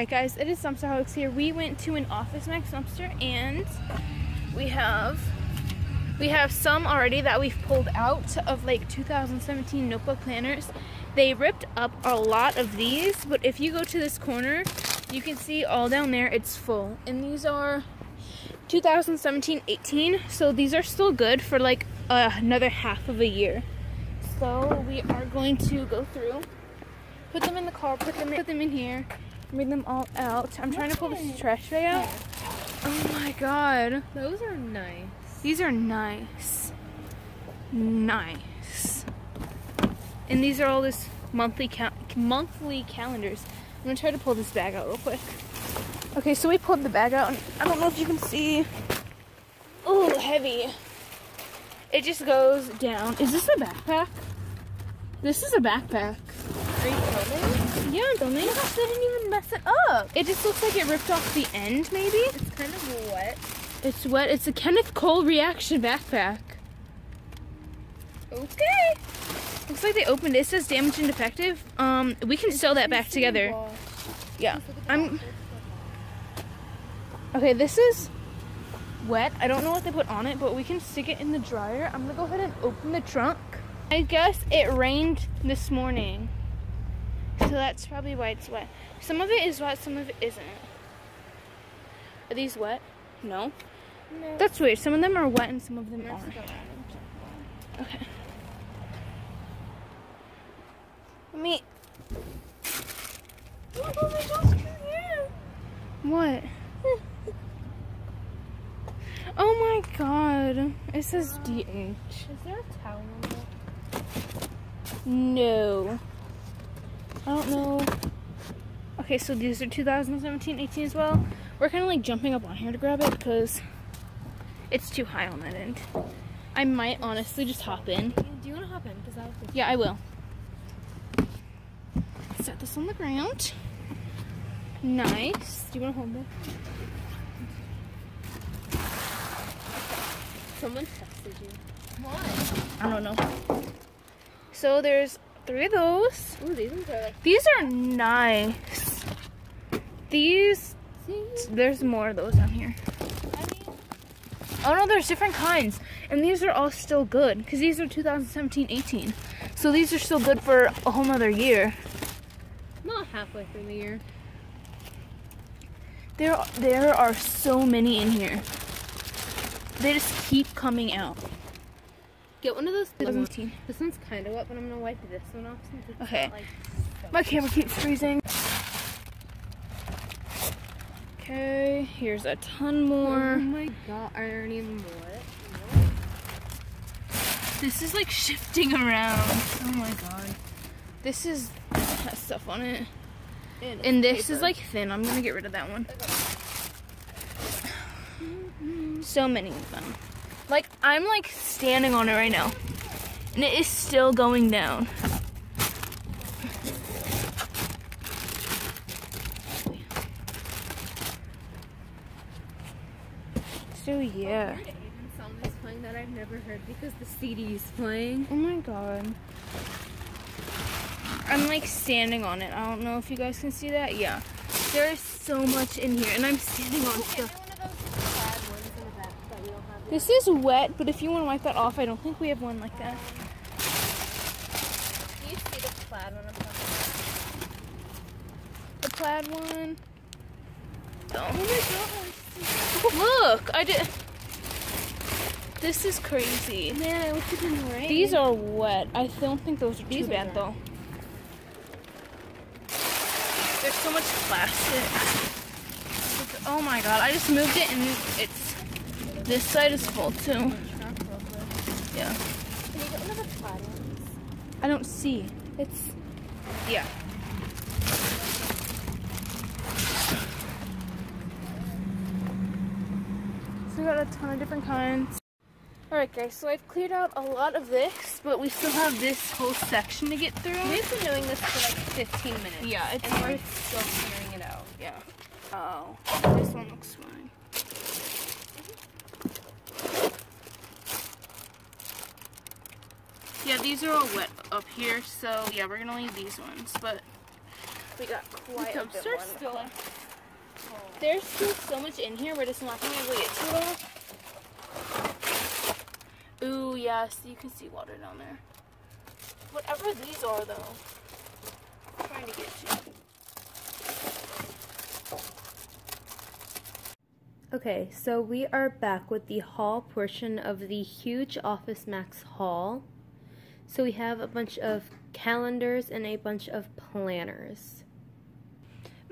Alright guys, it is DumpsterHaulics here. We went to an Office Max dumpster and we have some already that we've pulled out of like 2017 notebook planners. They ripped up a lot of these, but if you go to this corner, you can see all down there it's full. And these are 2017-18, so these are still good for like another half of a year. So we are going to go through, put them in the car, put them in here, bring them all out. I'm trying to pull this trash bag out. Oh my god. Those are nice. These are nice. Nice. And these are all this monthly calendars. I'm gonna try to pull this bag out real quick. Okay, so we pulled the bag out, and I don't know if you can see. Oh, heavy. It just goes down. Is this a backpack? This is a backpack. Are you filming? Yeah, I'm filming. Oh my gosh, they didn't even mess it up. It just looks like it ripped off the end, maybe? It's kind of wet. It's wet. It's a Kenneth Cole reaction backpack. Okay. Looks like they opened it. It says damaged and defective. We can sew that back together. Yeah. Okay, this is wet. I don't know what they put on it, but we can stick it in the dryer. I'm gonna go ahead and open the trunk. I guess it rained this morning, so that's probably why it's wet. Some of it is wet, some of it isn't. Are these wet? No? No. That's weird. Some of them are wet and some of them aren't. Okay. Let me... Oh my gosh, come here. What? Oh my god. It says DH. Is there a towel on there? No. I don't know. Okay, so these are 2017-18 as well. We're kind of like jumping up on here to grab it because it's too high on that end. I might honestly just hop in. Do you want to hop in? Yeah, I will. Set this on the ground. Nice. Do you want to hold it? Someone texted you. Why? I don't know. So there's 3 of those. Ooh, these ones are like... These are nice. These... There's more of those down here. Oh no, there's different kinds. And these are all still good. Because these are 2017-18. So these are still good for a whole nother year. Not halfway through the year. There are so many in here. They just keep coming out. Get one of those. 2018. This one's kind of wet, but I'm going to wipe this one off since it's Okay. not, like, so My camera keeps freezing. Okay, here's a ton more. Oh my god, are there any more? This is like shifting around. Oh my god. This has stuff on it. And this is like thin. I'm gonna get rid of that one. So many of them. Like, I'm like standing on it right now. And it is still going down. So yeah. Song is playing that I've never heard because the CD is playing. Oh my god. I'm like standing on it. I don't know if you guys can see that. Yeah. There is so much in here and I'm standing on stuff. This is wet, but if you want to wipe that off, I don't think we have one like that. Do you see the plaid one I'm talking about? The plaid one. Oh my god. Look, I did. This is crazy. Man, I wish it didn't rain. These are wet. I don't think those are too These are bad wet. though. There's so much plastic. Oh my god, I just moved it and it's, this side is full too. Yeah. Can you get one of the plaid ones? I don't see. It's, yeah. So we got a ton of different kinds. Alright guys, so I've cleared out a lot of this, but we still have this whole section to get through. We've been doing this for like 15 minutes. Yeah, it's and we're like, still clearing it out. yeah. Oh, this one looks fine. Yeah, these are all wet up here, so yeah, we're gonna leave these ones, but we got quite a bit more. Still There's still so much in here, we're just not going to be able to get to it all. Ooh, yes, you can see water down there. Whatever these are, though. I'm trying to get to. Okay, so we are back with the haul portion of the huge Office Max haul. So we have a bunch of calendars and a bunch of planners.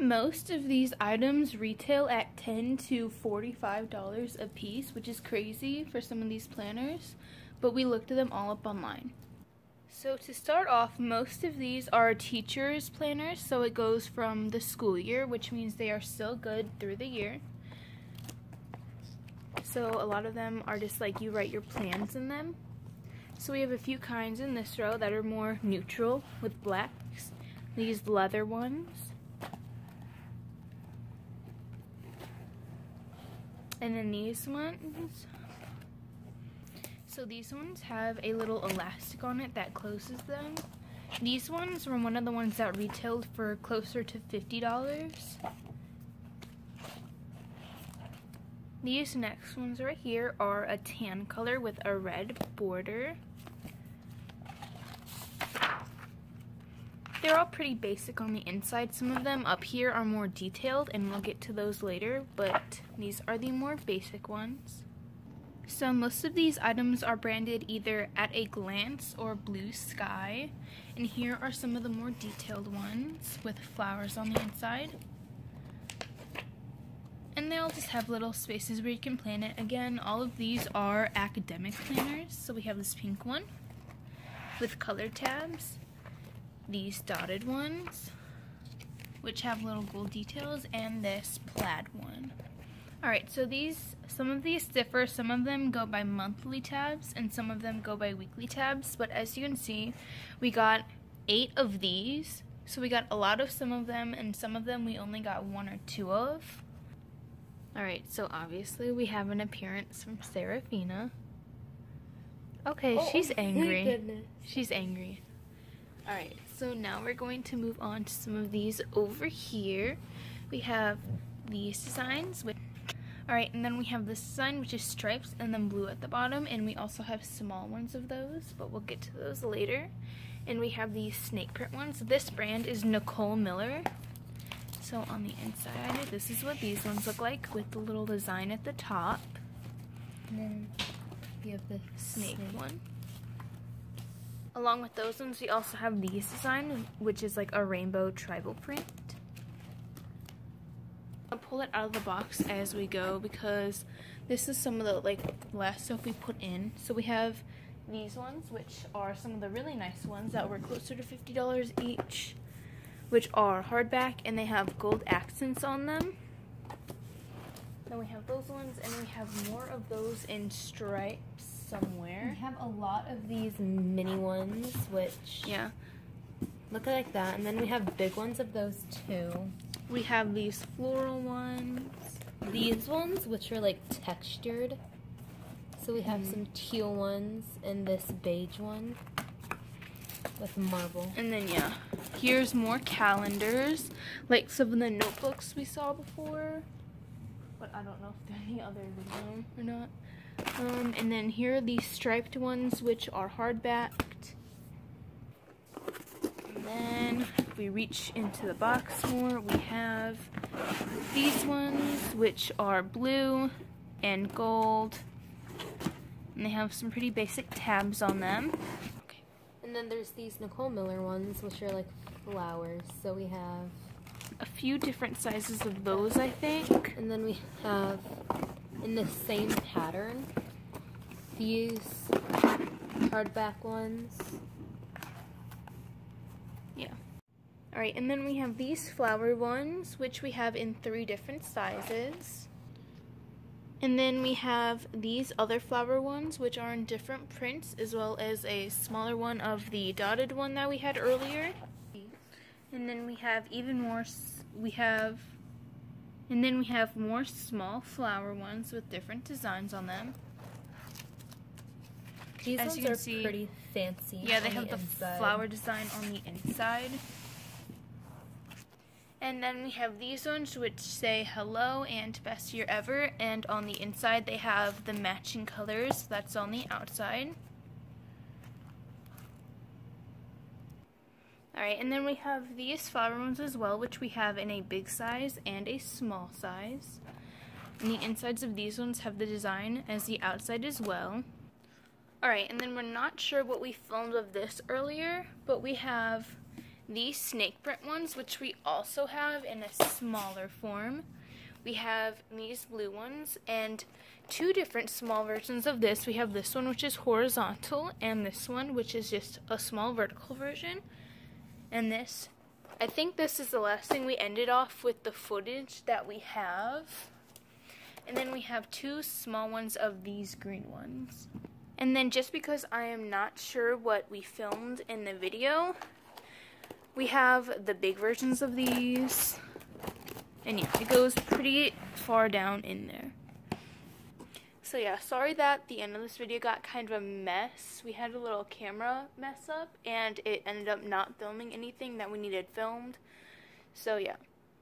Most of these items retail at $10 to $45 a piece, which is crazy for some of these planners, but we looked them all up online. So to start off, most of these are teachers' planners, so it goes from the school year, which means they are still good through the year. So a lot of them are just like you write your plans in them. So we have a few kinds in this row that are more neutral with blacks. These leather ones. And then these ones. So these ones have a little elastic on it that closes them. These ones were one of the ones that retailed for closer to $50. These next ones right here are a tan color with a red border. They're all pretty basic on the inside. Some of them up here are more detailed, and we'll get to those later, but these are the more basic ones. So most of these items are branded either At a Glance or Blue Sky, and here are some of the more detailed ones with flowers on the inside. And they all just have little spaces where you can plan it. Again, all of these are academic planners. So we have this pink one with colored tabs, these dotted ones, which have little gold details, and this plaid one. Alright, so some of these differ. Some of them go by monthly tabs, and some of them go by weekly tabs. But as you can see, we got 8 of these. So we got a lot of some of them, and some of them we only got 1 or 2 of. Alright, so obviously we have an appearance from Serafina. Okay, she's angry. Thank goodness. She's angry. Alright, so now we're going to move on to some of these over here. We have these designs. Alright, and then we have this design, which is stripes and then blue at the bottom. And we also have small ones of those, but we'll get to those later. And we have these snake print ones. This brand is Nicole Miller. So on the inside, this is what these ones look like with the little design at the top. And then we have the snake one. Along with those ones, we also have these designs, which is like a rainbow tribal print. I'll pull it out of the box as we go because this is some of the last stuff we put in. So we have these ones, which are some of the really nice ones that were closer to $50 each, which are hardback, and they have gold accents on them. Then we have those ones, and we have more of those in stripes somewhere. We have a lot of these mini ones, which look like that, and then we have big ones of those too. We have these floral ones. These ones, which are like textured. So we have some teal ones and this beige one with marble. And then here's more calendars, like some of the notebooks we saw before, but I don't know if they're any other video or not. And then here are these striped ones, which are hardbacked. And then if we reach into the box more, we have these ones, which are blue and gold, and they have some pretty basic tabs on them. And then there's these Nicole Miller ones, which are like flowers. So we have a few different sizes of those, I think. And then we have, in the same pattern, these hardback ones. Yeah. Alright, and then we have these flower ones, which we have in 3 different sizes. And then we have these other flower ones, which are in different prints, as well as a smaller one of the dotted one that we had earlier. And then we have even more, more small flower ones with different designs on them. These ones are pretty fancy. Yeah, they have the flower design on the inside. And then we have these ones which say hello and best year ever, and on the inside they have the matching colors. That's on the outside. Alright, and then we have these flower ones as well, which we have in a big size and a small size. And the insides of these ones have the design as the outside as well. Alright, and then we're not sure what we filmed of this earlier, but we have these snake print ones, which we also have in a smaller form. We have these blue ones and two different small versions of this. We have this one which is horizontal and this one which is just a small vertical version. And this, I think this is the last thing we ended off with the footage that we have. And then we have two small ones of these green ones. And then just because I am not sure what we filmed in the video, we have the big versions of these, and yeah, it goes pretty far down in there. So yeah, sorry that the end of this video got kind of a mess. We had a little camera mess up, and it ended up not filming anything that we needed filmed. So yeah,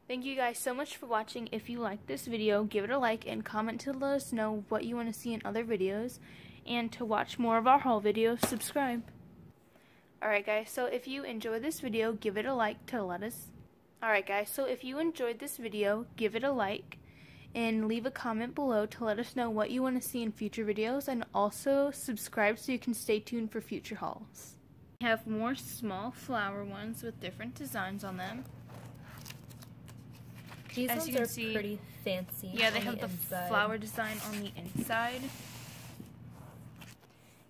thank you guys so much for watching. If you liked this video, give it a like and comment to let us know what you want to see in other videos. And to watch more of our haul videos, subscribe. Alright guys, so if you enjoyed this video, give it a like to let us... Alright guys, so if you enjoyed this video, give it a like and leave a comment below to let us know what you want to see in future videos, and also subscribe so you can stay tuned for future hauls. We have more small flower ones with different designs on them. These As ones you can are see, pretty fancy. Yeah, they have the inside. flower design on the inside.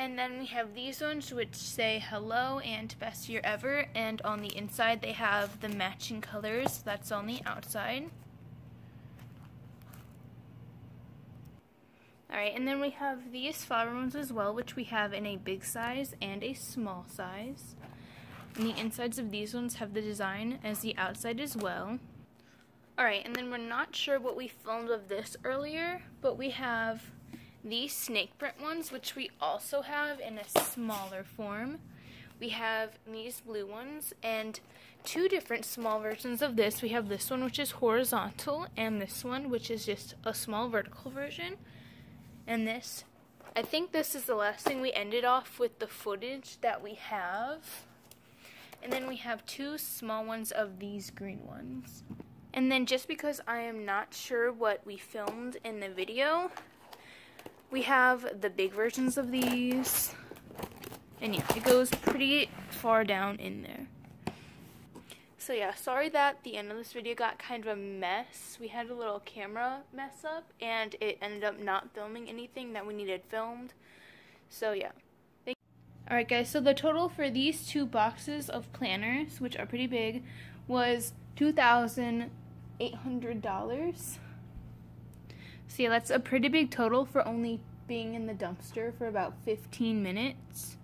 And then we have these ones which say hello and best year ever, and on the inside they have the matching colors. That's on the outside. Alright, and then we have these flower ones as well, which we have in a big size and a small size. And the insides of these ones have the design as the outside as well. Alright, and then we're not sure what we filmed of this earlier, but we have these snake print ones, which we also have in a smaller form. We have these blue ones and two different small versions of this. We have this one which is horizontal and this one which is just a small vertical version. And this, I think this is the last thing we ended off with the footage that we have. And then we have two small ones of these green ones. And then just because I am not sure what we filmed in the video, we have the big versions of these, and yeah, it goes pretty far down in there. So yeah, sorry that the end of this video got kind of a mess. We had a little camera mess up, and it ended up not filming anything that we needed filmed. So yeah. Alright guys, so the total for these two boxes of planners, which are pretty big, was $2,800. So yeah, that's a pretty big total for only being in the dumpster for about 15 minutes.